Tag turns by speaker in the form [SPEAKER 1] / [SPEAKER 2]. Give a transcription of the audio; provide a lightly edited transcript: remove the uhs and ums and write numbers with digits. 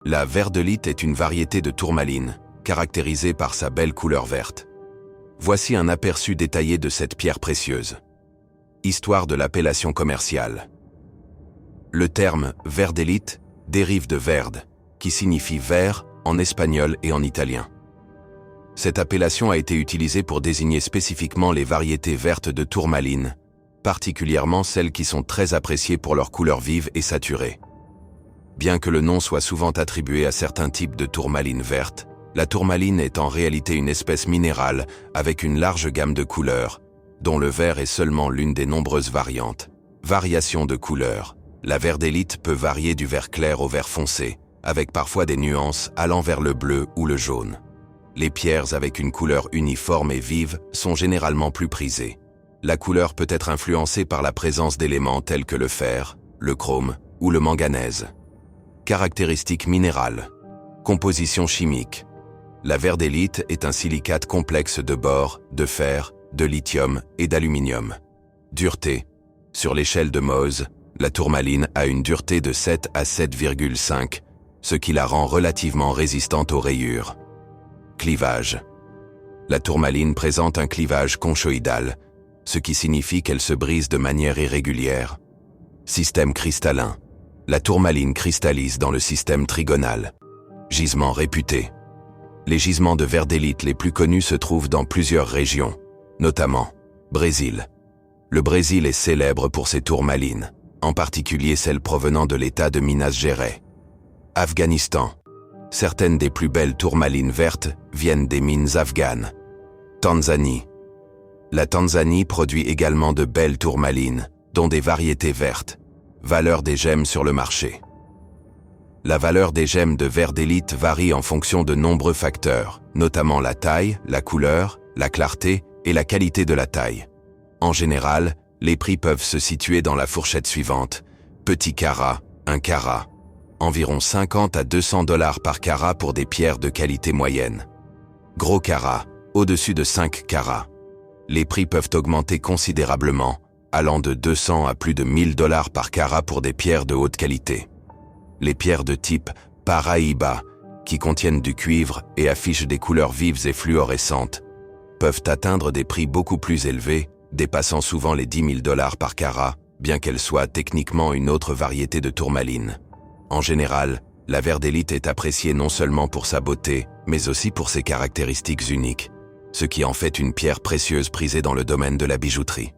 [SPEAKER 1] La verdelite est une variété de tourmaline, caractérisée par sa belle couleur verte. Voici un aperçu détaillé de cette pierre précieuse. Histoire de l'appellation commerciale. Le terme « verdelite » dérive de verde, qui signifie vert en espagnol et en italien. Cette appellation a été utilisée pour désigner spécifiquement les variétés vertes de tourmaline, particulièrement celles qui sont très appréciées pour leur couleur vive et saturée. Bien que le nom soit souvent attribué à certains types de tourmaline verte, la tourmaline est en réalité une espèce minérale avec une large gamme de couleurs, dont le vert est seulement l'une des nombreuses variantes. Variation de couleurs. La verdelite peut varier du vert clair au vert foncé, avec parfois des nuances allant vers le bleu ou le jaune. Les pierres avec une couleur uniforme et vive sont généralement plus prisées. La couleur peut être influencée par la présence d'éléments tels que le fer, le chrome ou le manganèse. Caractéristiques minérales. Composition chimique. La verdelite est un silicate complexe de bore, de fer, de lithium et d'aluminium. Dureté. Sur l'échelle de Mohs, la tourmaline a une dureté de 7 à 7,5, ce qui la rend relativement résistante aux rayures. Clivage. La tourmaline présente un clivage conchoïdal, ce qui signifie qu'elle se brise de manière irrégulière. Système cristallin. La tourmaline cristallise dans le système trigonal. Gisements réputés. Les gisements de verdelite les plus connus se trouvent dans plusieurs régions, notamment Brésil. Le Brésil est célèbre pour ses tourmalines, en particulier celles provenant de l'État de Minas Gerais. Afghanistan. Certaines des plus belles tourmalines vertes viennent des mines afghanes. Tanzanie. La Tanzanie produit également de belles tourmalines, dont des variétés vertes. Valeur des gemmes sur le marché. La valeur des gemmes de verdelite varie en fonction de nombreux facteurs, notamment la taille, la couleur, la clarté et la qualité de la taille. En général, les prix peuvent se situer dans la fourchette suivante. Petit carat, 1 carat. Environ 50 à 200 $ par carat pour des pierres de qualité moyenne. Gros carat, au-dessus de 5 carats. Les prix peuvent augmenter considérablement, allant de 200 à plus de 1000 $ par carat pour des pierres de haute qualité. Les pierres de type Paraíba, qui contiennent du cuivre et affichent des couleurs vives et fluorescentes, peuvent atteindre des prix beaucoup plus élevés, dépassant souvent les 10 000 $ par carat, bien qu'elle soit techniquement une autre variété de tourmaline. En général, la verdelite est appréciée non seulement pour sa beauté, mais aussi pour ses caractéristiques uniques, ce qui en fait une pierre précieuse prisée dans le domaine de la bijouterie.